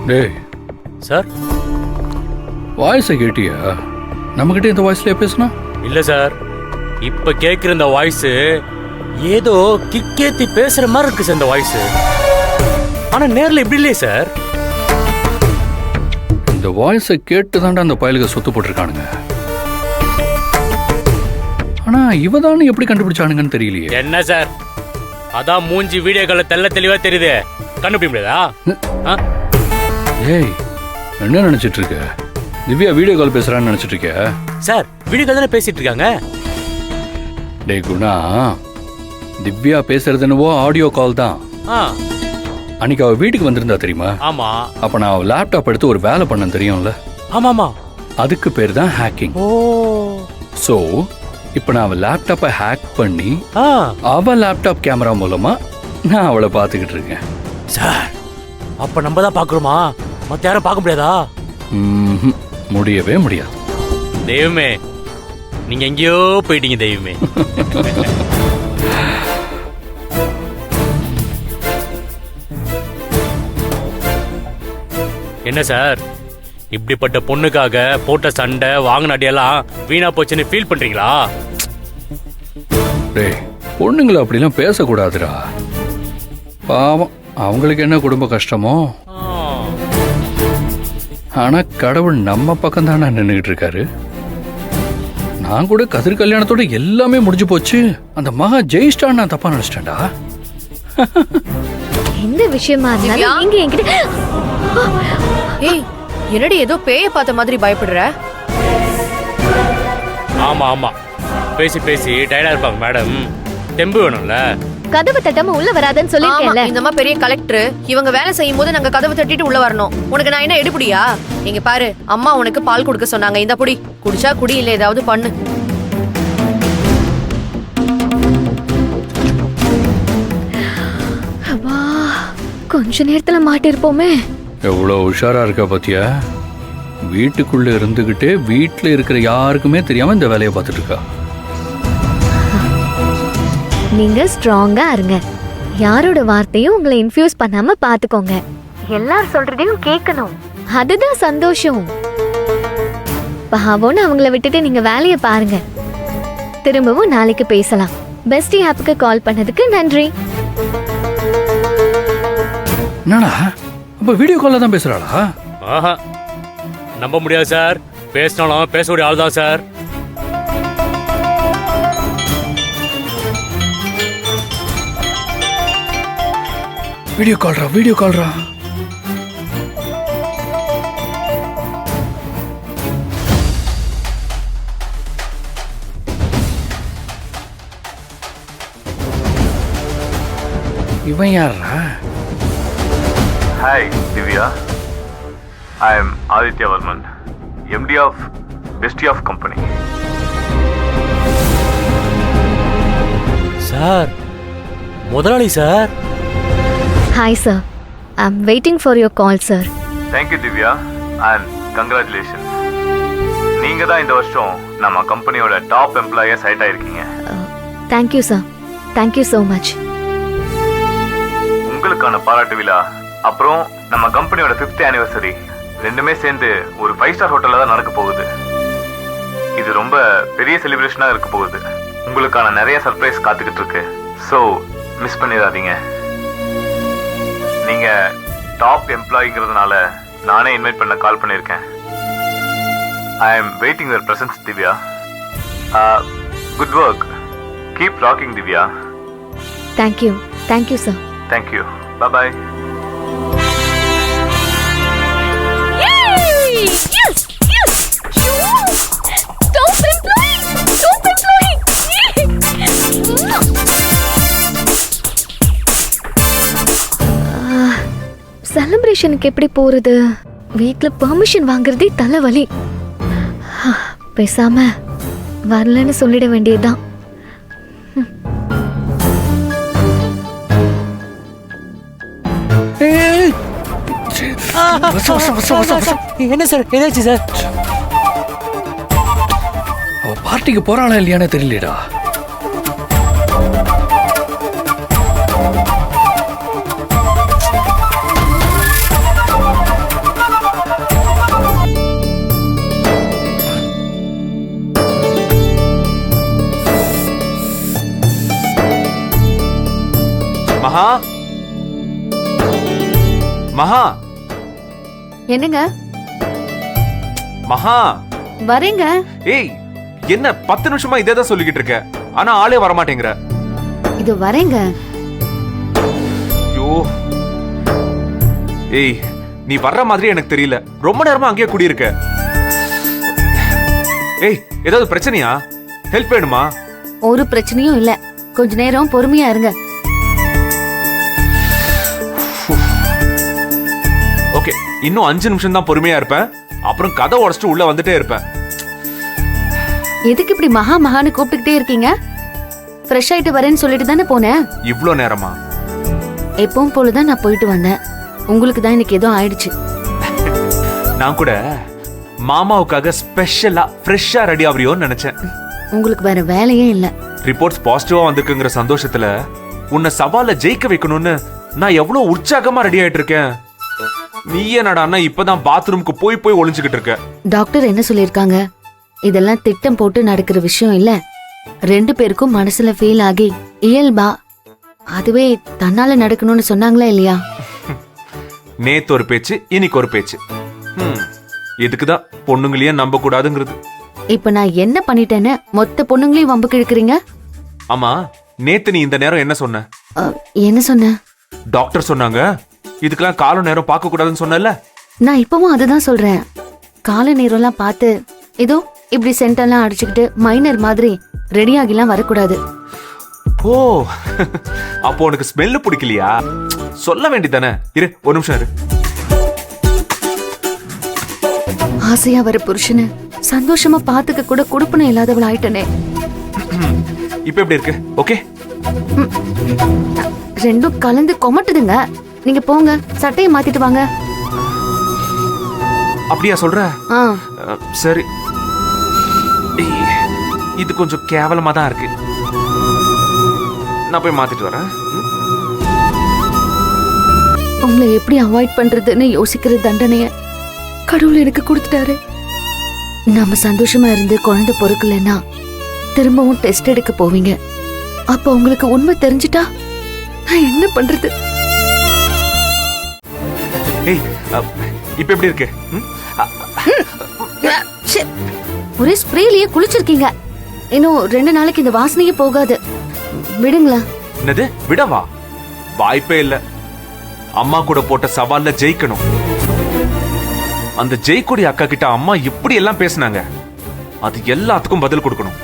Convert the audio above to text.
டேய் சார் வாய்ஸை கேட்டியா? நம்மகிட்ட இந்த வாய்ஸ்லயே பேசுனா? இல்ல சார், இப்ப கேக்குற இந்த வாய்ஸ் ஏதோ கிக்கேத்தி பேசுற மாதிரி இருக்கு சார் இந்த வாய்ஸ். ஆனா நேர்ல இப்படி இல்லையே சார். இந்த வாய்ஸை கேட்டு தாண்டா அந்த பயலுக்கு சொத்து போட்டிருக்கானுங்க. ஆனா இவதானு எப்படி கண்டுபிடிச்சானுங்கன்னு தெரியலையே. என்ன சார், அதான் மூஞ்சி வீடியோக்களை தெல்ல தெளிவா தெரியுது, கண்டுபிடிக்க முடியாதா? ஏய், என்ன நினைச்சிட்டு இருக்க? திவ்யா வீடியோ கால் பேசுறான்னு நினைச்சிட்டு இருக்க? சார் வீடியோ கால் தானே பேசிட்டு இருக்காங்க. டேய் குணா, திவ்யா பேசுறது என்னவோ ஆடியோ கால் தான். அன்னைக்கு அவ வீட்டுக்கு வந்திருந்தா தெரியுமா? ஆமா. அப்ப நான் லேப்டாப் எடுத்து ஒரு வேலை பண்ண தெரியும்ல? ஆமாமா. அதுக்கு பேர் தான் ஹேக்கிங். ஓ. சோ இப்ப நான் அவ லேப்டாப்பை ஹேக் பண்ணி அவ லேப்டாப் கேமரா மூலமா நான் அவளை பாத்துக்கிட்டு இருக்கேன். சார் அப்ப நம்ம தான் பாக்குறோமா? மத்த யாரும் பார்க்க முடியாதா? முடியவே முடியாது. தெய்வமே, நீங்க எங்கேயோ போயிட்டீங்க தெய்வமே. என்ன சார், இப்படிப்பட்ட பொண்ணுக்காக போட்ட சண்டை வாங்கின அடியெல்லாம் வீணா போச்சுன்னு ஃபீல் பண்றீங்களா? டேய், பொண்ணுங்களை அப்படிலாம் பேசக்கூடாதுடா. பாவம், அவங்களுக்கு என்ன குடும்ப கஷ்டமோ. ஆனா கடவுள் நம்ம பக்கம் தானே நின்றுகிட்டு இருக்காரு. நான் கூட கதிர் கல்யாணத்தோட எல்லாமே முடிஞ்சு போச்சு, அந்த மகா ஜெயிஸ்டான்னு நான் தப்பா நினைச்சிட்டேன்டா. எந்த விஷயமா இருந்தாலும் நீங்க என்கிட்ட. ஏய், என்னடி ஏதோ பேய பார்த்த மாதிரி பயப்படுற? ஆமா ஆமா, பேசி பேசி டயர்டா இருப்பாங்க மேடம், தெம்பு வேணும்ல. கதவு தட்டாம உள்ள வராதன்னு சொல்லிருக்கேன்ல. இந்த மாதிரி பெரிய கலெக்டர் இவங்க வேலை செய்யும் போது நாங்க கதவு தட்டிட்டு உள்ள வரணும். உனக்கு நான் என்ன எடுபடியா? இங்க பாரு, அம்மா உனக்கு பால் கொடுக்க சொன்னாங்க, இந்த புடி. குடிச்சா குடி, இல்ல ஏதாவது பண்ணு. கொஞ்ச நேரத்துல மாட்டிருப்போமே. எவ்வளவு உஷாரா இருக்கா பாத்தியா? வீட்டுக்குள்ள இருந்துகிட்டே வீட்டுல இருக்கிற யாருக்குமே தெரியாம இந்த வேலையை பார்த்துட்டு இருக்கா. நீங்க ஸ்ட்ராங்கா இருங்க. யாரோட வார்த்தையும் உங்களை இன்ஃபியூஸ் பண்ணாம பாத்துக்கோங்க. எல்லாரும் சொல்றதையும் கேட்கணும், அதுதான் சந்தோஷம். பாவோன்னு அவங்கள விட்டுட்டு நீங்க வேலையை பாருங்க. திரும்பவும் நாளைக்கு பேசலாம். பெஸ்டி ஆப்புக்கு கால் பண்ணதுக்கு நன்றி. என்னடா, அப்ப வீடியோ கால்ல தான் பேசுறாளா? ஆஹா, நம்ப முடியாது சார். பேசினாலும் பேசக்கூடிய ஆள் தான் சார். வீடியோ கால்ரா, வீடியோ கால்ரா. இவன் யாரா? Hi, Divya. I am Aditya Varman, MD of Bestie of Company. சார், முதலாளி சார். Hi sir, I'm waiting for your call sir. Thank you, Divya, and congratulations. நீங்க தான் இந்த வருஷம் நம்ம கம்பெனியோட டாப் எம்ப்ளாயா செலக்ட் ஆயிருக்கீங்க. Thank you sir, thank you so much. உங்களுக்கான பாராட்டு விழா, அப்புறம் நம்ம கம்பெனியோட 5th anniversary ரெண்டுமே சேர்ந்து ஒரு 5-ஸ்டார் ஹோட்டல்ல தான் நடக்க போகுது. இது ரொம்ப பெரிய செலிப்ரேஷனா இருக்க போகுது. உங்களுக்கான நிறைய சர்ப்ரைஸ் காத்துக்கிட்டு இருக்கு. ஸோ மிஸ் பண்ணிடாதீங்க. நீங்க டாப் எம்ப்ளாயிங்கிறதுனால நானே இன்வைட் பண்ண கால் பண்ணியிருக்கேன். I am waiting your presence Divya. Good work. Keep rocking Divya. Thank you, thank you sir. Thank you. Bye. செலிப்ரேஷனுக்கு எப்படி போறது? வீட்ல பெர்மிஷன் வாங்குறதே தலைவலி. பேசாம வரலன்னு சொல்லிட வேண்டியதுதான். என்ன சார், என்னாச்சு சார்? அவ பார்ட்டிக்கு போறாளா இல்லையானே தெரியலடா. மகா மகா என்னங்க மகா வரேங்க. ஏய் என்ன 10 நிமிஷமா இதே தான் சொல்லிக்கிட்டு இருக்க, ஆனா ஆளே வரமாட்டேங்கிற. இது வரேங்க. ஐயோ ஏய் நீ வர்ற மாதிரி எனக்கு தெரியல, ரொம்ப நேரமா அங்கேயே குடியிருக்க. ஏய் ஏதாவது பிரச்சனையா? ஹெல்ப் வேணுமா? ஒரு பிரச்சனையும் இல்ல, கொஞ்ச நேரம் பொறுமையா இருங்க. ஓகே, இன்னும் 5 நிமிஷம் தான் பொறுமையா இருப்பேன், அப்புறம் கதை உடைச்சிட்டு உள்ள வந்துட்டே இருப்பேன். எதுக்கு இப்படி மகா மகான்னு கூப்பிட்டுக்கிட்டே இருக்கீங்க? ஃப்ரெஷ் ஆயிட்டு வரேன்னு சொல்லிட்டு தானே போனேன். இவ்ளோ நேரமா? எப்பவும் போலதான் நான் போயிட்டு வந்தேன். உங்களுக்கு தான் இன்னைக்கு ஏதோ ஆயிடுச்சு. நான் கூட மாமாவுக்காக ஸ்பெஷலா ஃப்ரெஷ்ஷா ரெடி ஆவறியோன்னு நினைச்சேன். உங்களுக்கு வேற வேலையே இல்ல. ரிப்போர்ட்ஸ் பாசிட்டிவா வந்திருக்குங்கிற சந்தோஷத்துல உன்னை சவால ஜெயிக்க வைக்கணும்னு நான் எவ்வளவு உற்சாகமா ரெடி ஆயிட்டு இருக்கேன். நீ என்னடா இப்பதான் பாத்ரூமுக்கு போய் போய் ஒளிஞ்சுக்கிட்டு இருக்க. டாக்டர் என்ன சொல்லிருக்காங்க? இதெல்லாம் திட்டம் போட்டு நடக்கிற விஷயம் இல்ல. 2 பேருக்கும் மனசுல ஃபீல் ஆகி இயல்பா அதுவே தன்னால நடக்கணும்னு சொன்னாங்களா இல்லையா? நேத்து ஒரு பேச்சு, இன்னைக்கு ஒரு பேச்சு. எதுக்குதான் பொண்ணுங்களையே நம்ப கூடாதுங்கிறது. இப்ப நான் என்ன பண்ணிட்டேன்னு மொத்த பொண்ணுங்களையும் வம்புக்கு இழுக்கிறீங்க? ஆமா, நேத்து நீ இந்த நேரம் என்ன சொன்ன? என்ன சொன்ன? டாக்டர் சொன்னாங்க இதுக்கெல்லாம் கால நேரம் பார்க்க கூடாதுன்னு சொன்னல. நான் இப்பவும் அதுதான் சொல்றேன். கால நேரம்லாம் பார்த்து இதோ இப்படி சென்டெல்லாம் அடிச்சுக்கிட்டு மைனர் மாதிரி ரெடி ஆகிலாம் வரக்கூடாது. ஓ அப்போ உனக்கு ஸ்மெல்லு பிடிக்கலையா? சொல்ல வேண்டியதானே. இரு ஒரு நிமிஷம் இரு. ஆசையா வர புருஷனை சந்தோஷமா பாத்துக்க கூட கொடுப்பன இல்லாதவள் ஆயிட்டனே. இப்ப எப்படி இருக்கு? ஓகே, ரெண்டும் கலந்து கொமட்டுதுங்க. நீங்க போங்க, சட்டையை மாத்திட்டு வாங்க. அப்படியா சொல்ற? சரி, இது கொஞ்சம் கேவலமா தான் இருக்கு. நான் போய் மாத்திட்டு வரேன். உங்களை எப்படி அவாய்ட் பண்றதுன்னு யோசிக்கிற தண்டனைய கடவுள் எனக்கு கொடுத்துட்டாரு. நம்ம சந்தோஷமா இருந்து குழந்தை பொறுக்கலன்னா திரும்பவும் டெஸ்ட் எடுக்க போவீங்க. அப்ப உங்களுக்கு உண்மை தெரிஞ்சிட்டா நான் என்ன பண்றது? ஏய் இப்ப எப்படி இருக்கு? ஒரே ஸ்ப்ரேலயே குளிச்சிருக்கீங்க. இன்னும் 2 நாளைக்கு இந்த வாசனையே போகாது. விடுங்களா? என்னது விடவா? வாய்ப்பே இல்ல. அம்மா கூட போட்ட சவால்ல ஜெயிக்கணும். அந்த ஜெயிக்கூடிய அக்கா கிட்ட அம்மா இப்படி எல்லாம் பேசினாங்க, அது எல்லாத்துக்கும் பதில் கொடுக்கணும்.